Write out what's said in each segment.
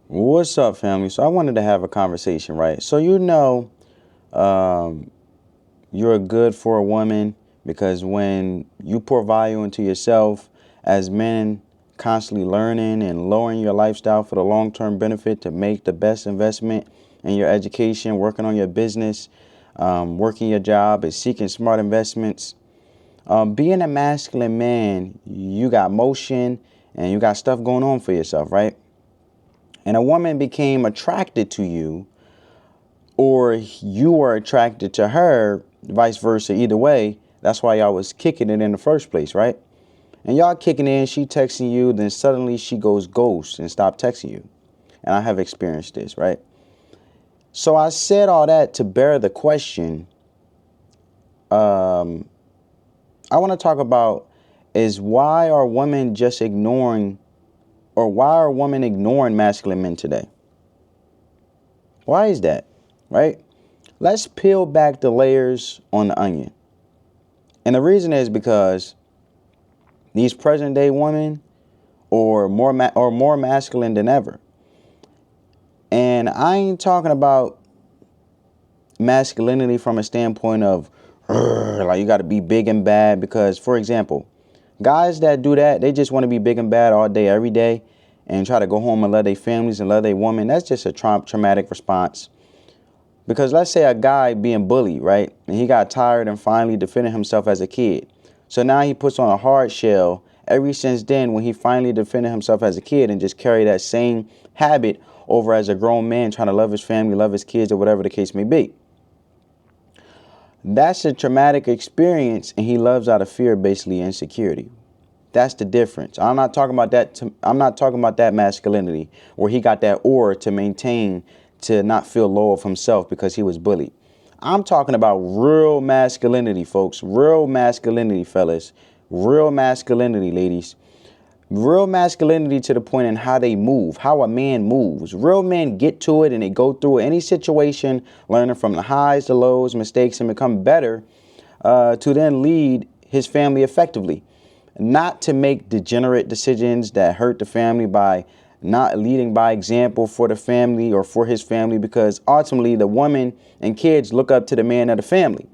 What's up, family? So I wanted to have a conversation, right? Um, you're good for a woman because when you pour value into yourself, as men, constantly learning and lowering your lifestyle for the long-term benefit to make the best investment in your education, working on your business, working your job, and seeking smart investments. Being a masculine man, you got motion and you got stuff going on for yourself, right? And a woman became attracted to you, or you were attracted to her, vice versa, either way. That's why y'all was kicking it in the first place, right? And y'all kicking in, she texting you, then suddenly she goes ghost and stop texting you. And I have experienced this, right? So I said all that to bear the question. Um, I want to talk about is why are women just ignoring, or why are women ignoring masculine men today? Why is that, right? Let's peel back the layers on the onion. And the reason is because these present day women are more masculine than ever. And I ain't talking about masculinity from a standpoint of like you got to be big and bad, because for example, guys that do that, they just want to be big and bad all day every day and try to go home and love their families and love their woman. That's just a traumatic response. Because let's say a guy being bullied, right? And he got tired and finally defended himself as a kid. So now he puts on a hard shell. Ever since then, when he finally defended himself as a kid and just carry that same habit over as a grown man trying to love his family, love his kids, or whatever the case may be. That's a traumatic experience, and he loves out of fear, basically insecurity. That's the difference. I'm not talking about that. I'm not talking about that masculinity where he got that aura to maintain to not feel low of himself because he was bullied. I'm talking about real masculinity, folks. Real masculinity, fellas. Real masculinity, ladies. Real masculinity to the point in how they move, how a man moves. Real men get to it and they go through any situation, learning from the highs, the lows, mistakes, and become better to then lead his family effectively. Not to make degenerate decisions that hurt the family by not leading by example for the family or for his family, because ultimately the woman and kids look up to the man of the family.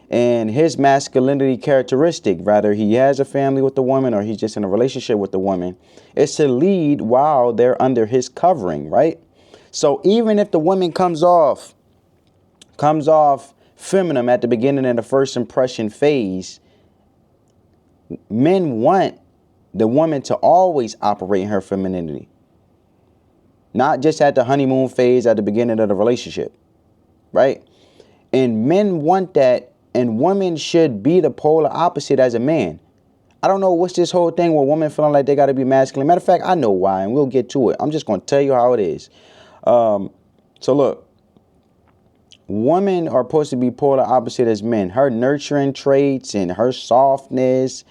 And his masculinity characteristic, rather he has a family with the woman or he's just in a relationship with the woman, is to lead while they're under his covering, right? So even if the woman comes off feminine at the beginning of the first impression phase, men want the woman to always operate in her femininity, not just at the honeymoon phase at the beginning of the relationship, right? And men want that, and women should be the polar opposite as a man. I don't know what's this whole thing where women feeling like they got to be masculine. Matter of fact, I know why, and we'll get to it. I'm just going to tell you how it is. So look, women are supposed to be polar opposite as men. Her nurturing traits and her softness.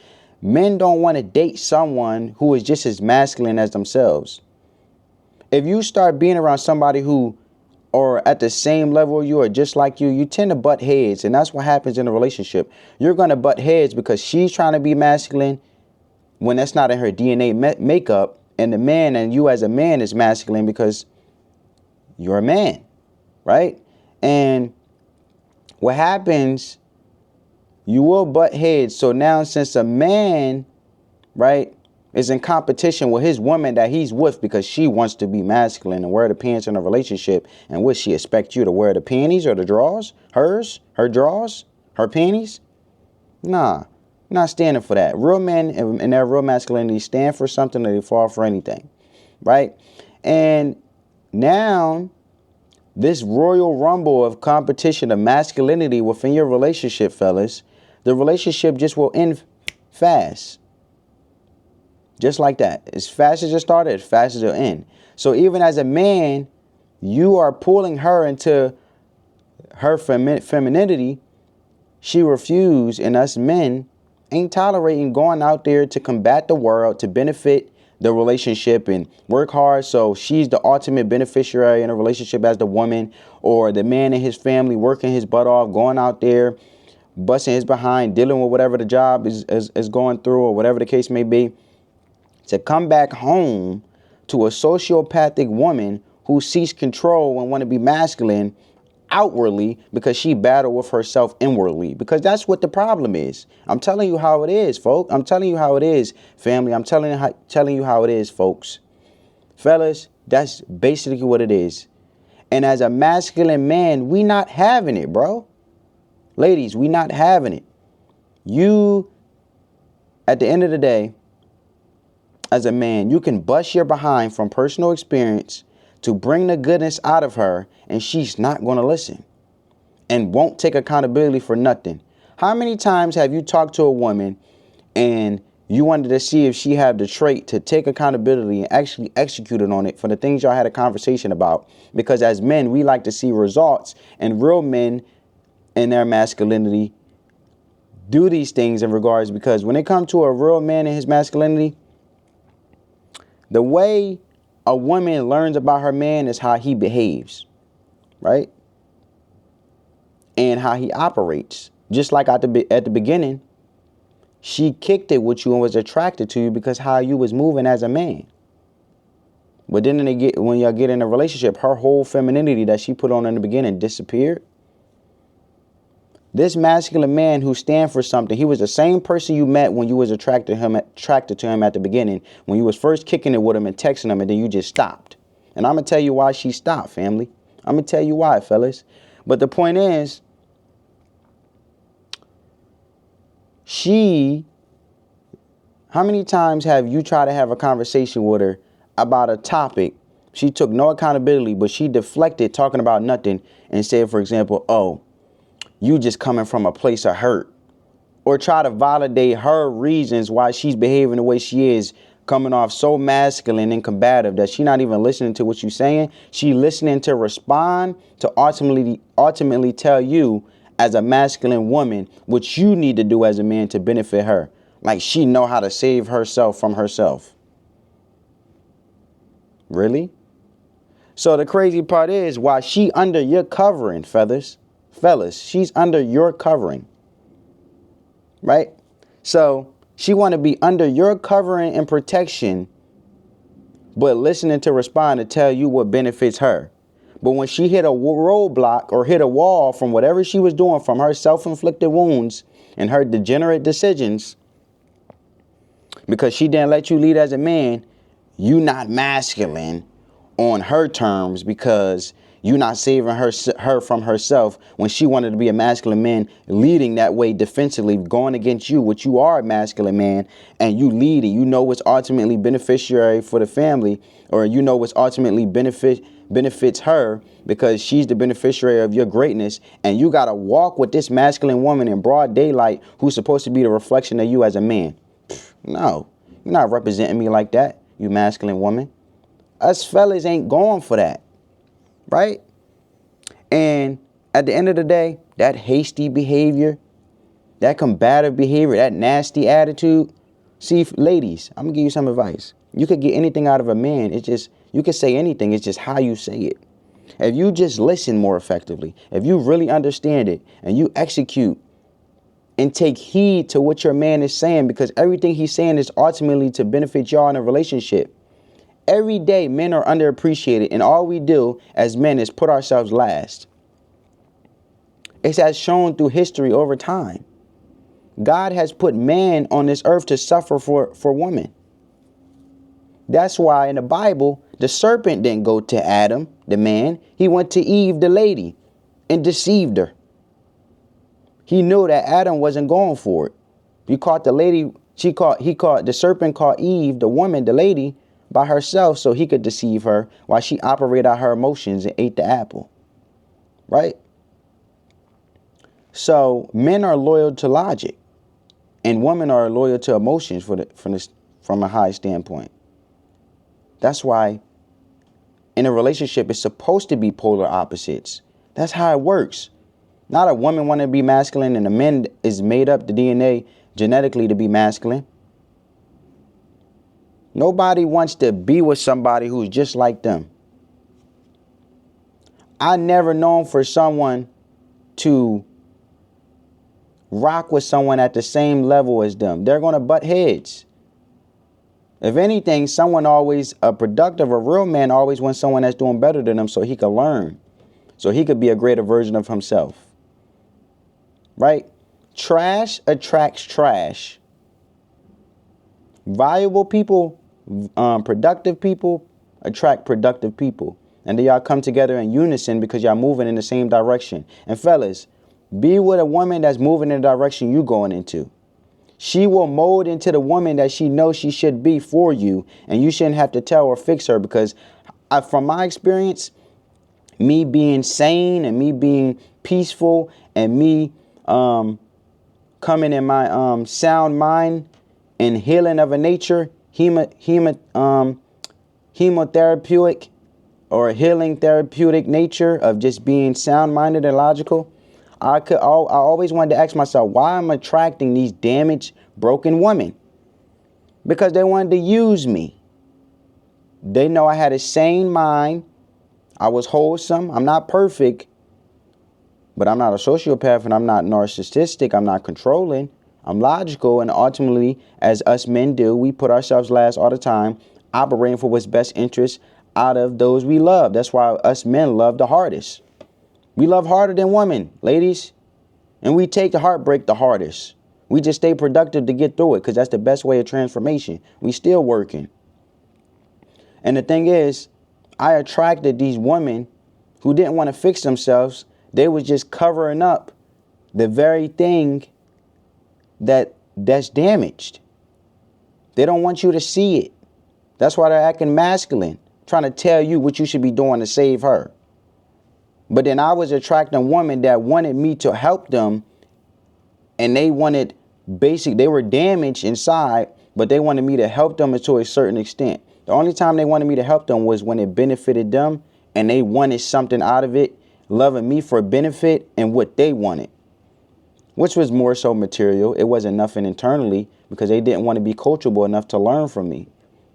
Men don't want to date someone who is just as masculine as themselves. If you start being around somebody who or at the same level you or just like you tend to butt heads. And that's what happens in a relationship. You're going to butt heads because she's trying to be masculine when that's not in her DNA makeup. And the man and you as a man is masculine because you're a man, right? And what happens, you will butt heads. So now since a man, right, is in competition with his woman that he's with because she wants to be masculine and wear the pants in a relationship, and would she expect you to wear the panties or the drawers? Her drawers? Her panties? Nah, not standing for that. Real men and their real masculinity stand for something, and they fall for anything, right? And now this royal rumble of competition of masculinity within your relationship, fellas, the relationship just will end fast. Just like that. As fast as it started, as fast as it'll end. So even as a man, you are pulling her into her femininity. She refused, and us men ain't tolerating going out there to combat the world, to benefit the relationship and work hard. So she's the ultimate beneficiary in a relationship as the woman, or the man and his family working his butt off, going out there, busting his behind, dealing with whatever the job is going through or whatever the case may be, to come back home to a sociopathic woman who seeks control and want to be masculine outwardly because she battled with herself inwardly, because that's what the problem is. I'm telling you how it is, folks. I'm telling you how it is, family. I'm telling you how it is, folks. Fellas, that's basically what it is. And as a masculine man, we not having it, bro. Ladies, we not having it. You, at the end of the day, as a man, you can bust your behind from personal experience to bring the goodness out of her, and she's not going to listen and won't take accountability for nothing. How many times have you talked to a woman and you wanted to see if she had the trait to take accountability and actually execute on it for the things y'all had a conversation about? Because as men, we like to see results, and real men in their masculinity do these things in regards, because when it comes to a real man in his masculinity, the way a woman learns about her man is how he behaves, right? And how he operates. Just like at the beginning, she kicked it with you and was attracted to you because how you was moving as a man. But then when y'all get in a relationship, her whole femininity that she put on in the beginning disappeared. This masculine man who stands for something, he was the same person you met when you was attracted to him at the beginning, when you was first kicking it with him and texting him, and then you just stopped. And I'm going to tell you why she stopped, family. I'm going to tell you why, fellas. But the point is, how many times have you tried to have a conversation with her about a topic? She took no accountability, but she deflected talking about nothing and said, for example, oh, you just coming from a place of hurt, or try to validate her reasons why she's behaving the way she is, coming off so masculine and combative that she's not even listening to what you're saying. She listening to respond to ultimately tell you as a masculine woman what you need to do as a man to benefit her. Like she know how to save herself from herself. Really? So the crazy part is, while she under your covering, fellas, she's under your covering, right? So she want to be under your covering and protection, but listening to respond to tell you what benefits her. But when she hit a roadblock or hit a wall from whatever she was doing, from her self-inflicted wounds and her degenerate decisions, because she didn't let you lead as a man, you not masculine on her terms, because you not saving her from herself when she wanted to be a masculine man, leading that way defensively, going against you, which you are a masculine man, and you lead it. You know what's ultimately beneficiary for the family, or you know what's ultimately benefits her, because she's the beneficiary of your greatness. And you got to walk with this masculine woman in broad daylight who's supposed to be the reflection of you as a man. No, you're not representing me like that, you masculine woman. Us fellas ain't going for that. Right? And at the end of the day, that hasty behavior, that combative behavior, that nasty attitude. See, ladies, I'm going to give you some advice. You could get anything out of a man. It's just, you could say anything. It's just how you say it. If you just listen more effectively, if you really understand it and you execute and take heed to what your man is saying, because everything he's saying is ultimately to benefit y'all in a relationship. Every day, men are underappreciated, and all we do as men is put ourselves last. It's as shown through history over time. God has put man on this earth to suffer for woman. That's why in the Bible, the serpent didn't go to Adam, the man. He went to Eve, the lady, and deceived her. He knew that Adam wasn't going for it. He caught the lady, the serpent caught Eve, the woman, the lady, by herself so he could deceive her while she operated out her emotions and ate the apple. Right? So men are loyal to logic, and women are loyal to emotions from a high standpoint. That's why in a relationship it's supposed to be polar opposites. That's how it works. Not a woman want to be masculine and a man is made up the DNA genetically to be masculine. Nobody wants to be with somebody who's just like them. I never known for someone to rock with someone at the same level as them. They're going to butt heads. If anything, a productive, a real man always wants someone that's doing better than him so he can learn, so he could be a greater version of himself. Right? Trash attracts trash. Valuable people, productive people attract productive people. And then y'all come together in unison because y'all moving in the same direction. And fellas, be with a woman that's moving in the direction you going into. She will mold into the woman that she knows she should be for you. And you shouldn't have to tell or fix her, because from my experience, me being sane and me being peaceful and me coming in my sound mind and healing of a nature, hemotherapeutic or healing therapeutic nature of just being sound-minded and logical, I always wanted to ask myself, why I'm attracting these damaged, broken women? Because they wanted to use me. They know I had a sane mind. I was wholesome. I'm not perfect, but I'm not a sociopath, and I'm not narcissistic. I'm not controlling. I'm logical, and ultimately, as us men do, we put ourselves last all the time, operating for what's best interest out of those we love. That's why us men love the hardest. We love harder than women, ladies. And we take the heartbreak the hardest. We just stay productive to get through it, because that's the best way of transformation. We still working. And the thing is, I attracted these women who didn't want to fix themselves. They was just covering up the very thing that's damaged. They don't want you to see it. That's why they're acting masculine, trying to tell you what you should be doing to save her. But then I was attracting a woman that wanted me to help them, and they were damaged inside, but they wanted me to help them to a certain extent. The only time they wanted me to help them was when it benefited them, and they wanted something out of it, loving me for benefit and what they wanted, which was more so material. It wasn't nothing internally, because they didn't want to be coachable enough to learn from me.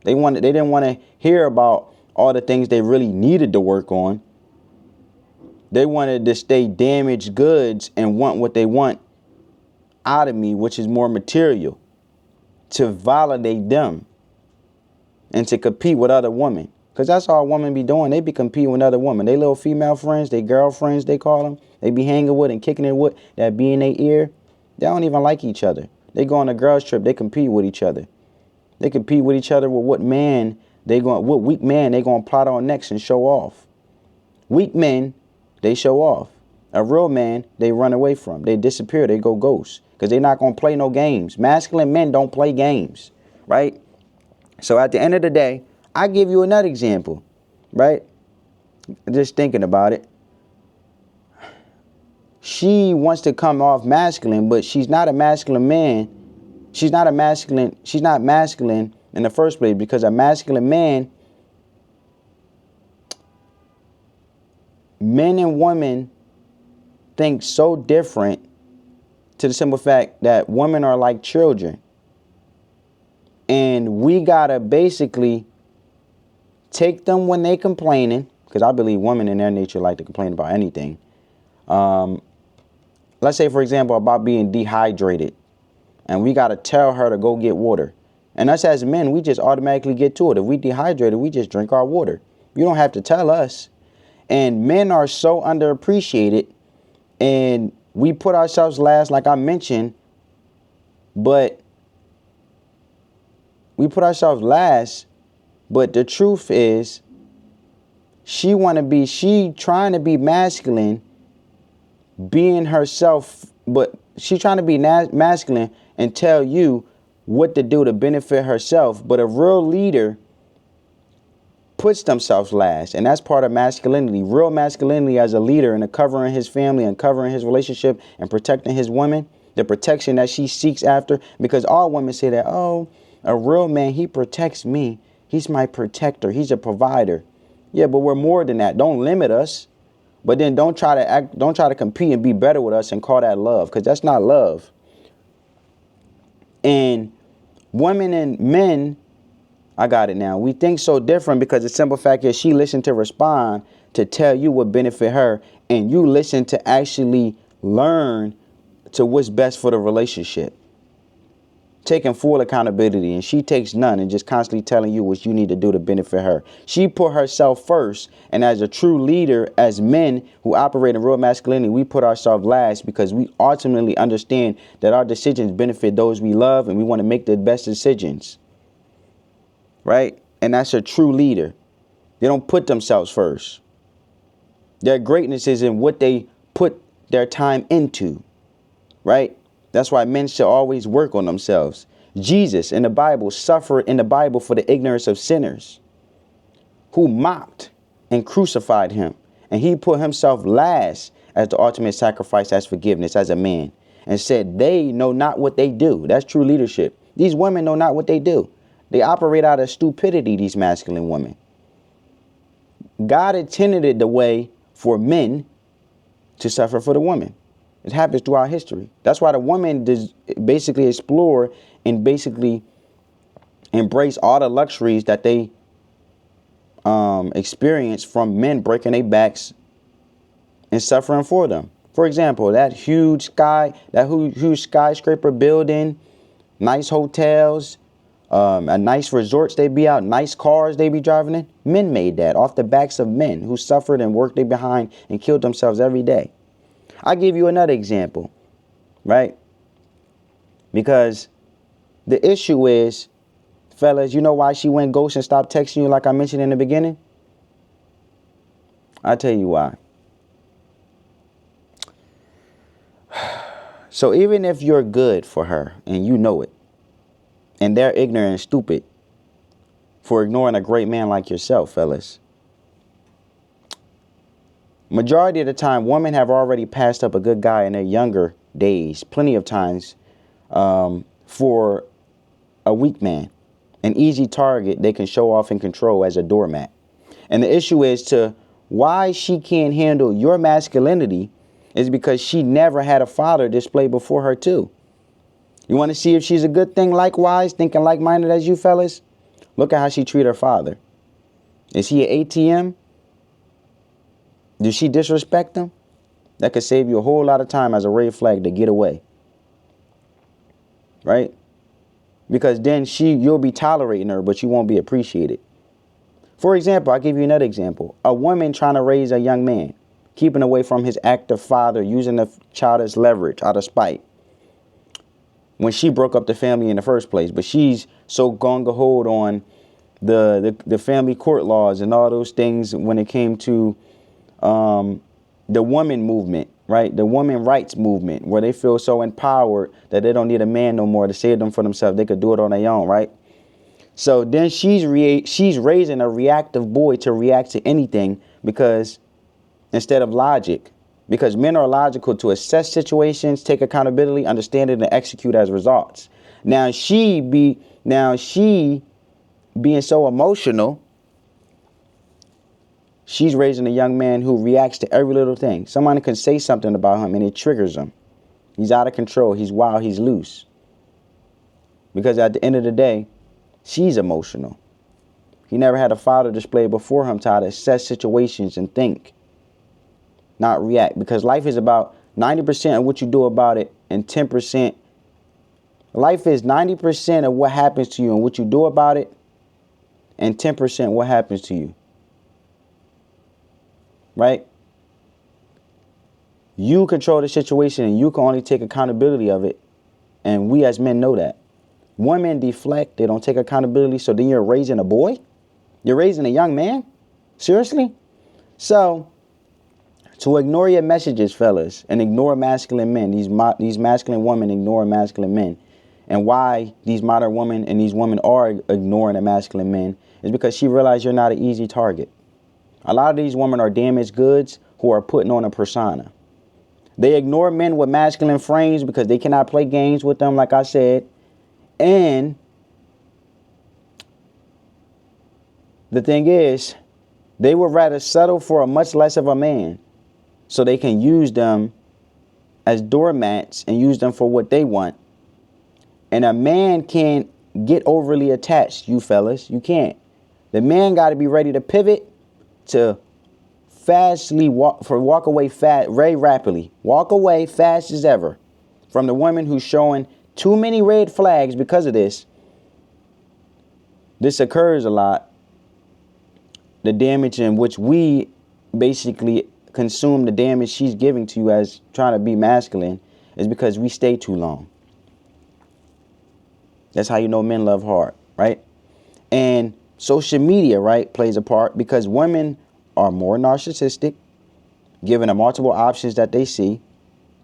They didn't want to hear about all the things they really needed to work on. They wanted to stay damaged goods and want what they want out of me, which is more material, to validate them and to compete with other women. Because that's all women be doing. They be competing with other women. They little female friends, they girlfriends, they call them. They be hanging with and kicking it with, that be in their ear. They don't even like each other. They go on a girls trip, they compete with each other. They compete with each other with what weak man they gonna plot on next and show off. Weak men, they show off. A real man, they run away from. They disappear. They go ghost, because they're not going to play no games. Masculine men don't play games, right? So at the end of the day, I give you another example, right? Just thinking about it. She wants to come off masculine, but she's not a masculine man. She's not masculine in the first place, because a masculine man, men and women think so different, to the simple fact that women are like children. And we gotta basically take them when they complaining, because I believe women in their nature like to complain about anything. Let's say, for example, about being dehydrated, and we gotta tell her to go get water. And us as men, we just automatically get to it. If we dehydrated, we just drink our water. You don't have to tell us. And men are so underappreciated, and we put ourselves last, like I mentioned, but we put ourselves last. But the truth is, she trying to be masculine, being herself, but she trying to be masculine and tell you what to do to benefit herself. But a real leader puts themselves last, and that's part of masculinity. Real masculinity as a leader, and covering his family and covering his relationship and protecting his woman, the protection that she seeks after. Because all women say that, oh, a real man, he protects me. He's my protector. He's a provider. Yeah, but we're more than that. Don't limit us. But then don't try to compete and be better with us and call that love, because that's not love. And women and men, I got it now. We think so different, because the simple fact is she listened to respond to tell you what benefit her, and you listen to actually learn to what's best for the relationship. taking full accountability, and she takes none and just constantly telling you what you need to do to benefit her. She put herself first, and as a true leader, as men who operate in real masculinity, we put ourselves last because we ultimately understand that our decisions benefit those we love, and we want to make the best decisions, right? And that's a true leader. They don't put themselves first. Their greatness is in what they put their time into, right? That's why men should always work on themselves. Jesus in the Bible suffered in the Bible for the ignorance of sinners who mocked and crucified him. And he put himself last as the ultimate sacrifice, as forgiveness, as a man, and said, they know not what they do. That's true leadership. These women know not what they do. They operate out of stupidity, these masculine women. God intended it the way for men to suffer for the woman. It happens throughout history. That's why the woman does basically explore and basically embrace all the luxuries that they experience from men breaking their backs and suffering for them. For example, that huge skyscraper building, nice hotels, a nice resorts they be out, nice cars they be driving in. Men made that off the backs of men who suffered and worked their behind and killed themselves every day. I'll give you another example, right? Because the issue is, fellas, you know why she went ghost and stopped texting you like I mentioned in the beginning? I'll tell you why. So even if you're good for her and you know it, and they're ignorant and stupid for ignoring a great man like yourself, fellas, majority of the time, women have already passed up a good guy in their younger days, plenty of times, for a weak man, an easy target they can show off and control as a doormat. And the issue is to why she can't handle your masculinity is because she never had a father display before her too. You want to see if she's a good thing likewise, thinking like-minded as you fellas? Look at how she treat her father. Is he an ATM? Does she disrespect him? That could save you a whole lot of time as a red flag to get away. Right? Because then you'll be tolerating her, but you won't be appreciated. For example, I'll give you another example. A woman trying to raise a young man, keeping away from his active father, using the child as leverage out of spite, when she broke up the family in the first place. But she's so gung-ho on the family court laws and all those things when it came to the woman movement, right? The woman rights movement, where they feel so empowered that they don't need a man no more to save them for themselves. They could do it on their own, right? So then she's raising a reactive boy to react to anything because instead of logic, because men are logical to assess situations, take accountability, understand it, and execute as results. Now she being so emotional, she's raising a young man who reacts to every little thing. Someone can say something about him and it triggers him. He's out of control. He's wild. He's loose. Because at the end of the day, she's emotional. He never had a father display before him to how to assess situations and think, not react. Because life is about 90% of what you do about it and 10%. Life is 90% of what happens to you and what you do about it and 10% what happens to you. Right? You control the situation and you can only take accountability of it. And we as men know that. Women deflect. They don't take accountability. So then you're raising a boy? You're raising a young man? Seriously? So to ignore your messages, fellas, and ignore masculine men, these masculine women ignore masculine men. And why these modern women and these women are ignoring the masculine men is because she realized you're not an easy target. A lot of these women are damaged goods who are putting on a persona. They ignore men with masculine frames because they cannot play games with them, like I said. And the thing is, they would rather settle for a much less of a man so they can use them as doormats and use them for what they want. And a man can't get overly attached, you fellas. You can't. The man got to be ready to pivot to walk away fast, very rapidly. Walk away fast as ever from the woman who's showing Too many red flags because of this. This occurs a lot. The damage in which we basically consume the damage she's giving to you as trying to be masculine is because we stay too long. That's how you know men love hard, right? And social media, right, plays a part because women are more narcissistic, giving them multiple options that they see.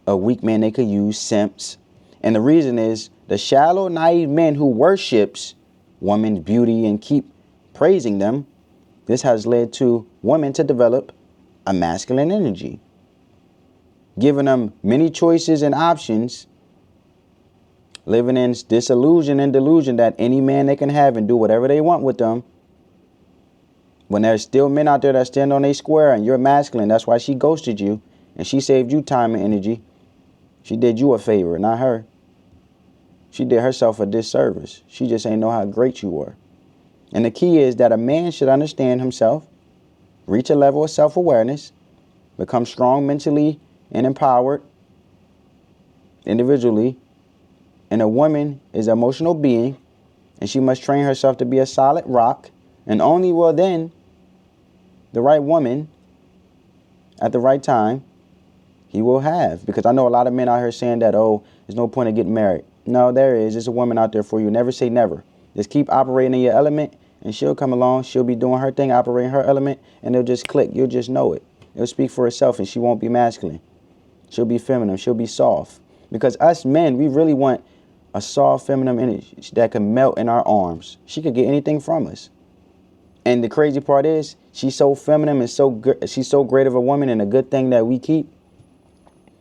A weak man they could use, simps. And the reason is the shallow, naive men who worships women's beauty and keep praising them. This has led to women to develop a masculine energy, giving them many choices and options, living in disillusion and delusion that any man they can have and do whatever they want with them. When there's still men out there that stand on a square and you're masculine, that's why she ghosted you and she saved you time and energy. She did you a favor, not her. She did herself a disservice. She just ain't know how great you were. And the key is that a man should understand himself, reach a level of self-awareness, become strong mentally and empowered individually. And a woman is an emotional being, and she must train herself to be a solid rock. And only will then the right woman at the right time he will have. Because I know a lot of men out here saying that, oh, there's no point in getting married. No, there is. There's a woman out there for you. Never say never. Just keep operating in your element, and she'll come along. She'll be doing her thing, operating her element, and it'll just click. You'll just know it. It'll speak for itself, and she won't be masculine. She'll be feminine. She'll be soft. Because us men, we really want a soft, feminine energy that can melt in our arms. She could get anything from us. And the crazy part is, she's so feminine and so good. She's so great of a woman, and a good thing that we keep,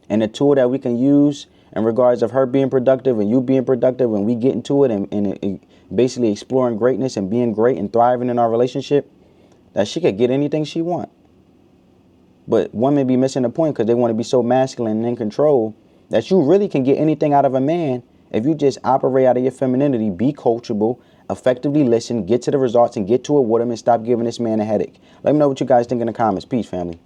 and a tool that we can use in regards of her being productive and you being productive, and we get into it and basically exploring greatness and being great and thriving in our relationship, that she could get anything she want. But women be missing the point because they want to be so masculine and in control that you really can get anything out of a man if you just operate out of your femininity, be coachable, effectively listen, get to the results, and get to it with him and stop giving this man a headache. Let me know what you guys think in the comments. Peace, family.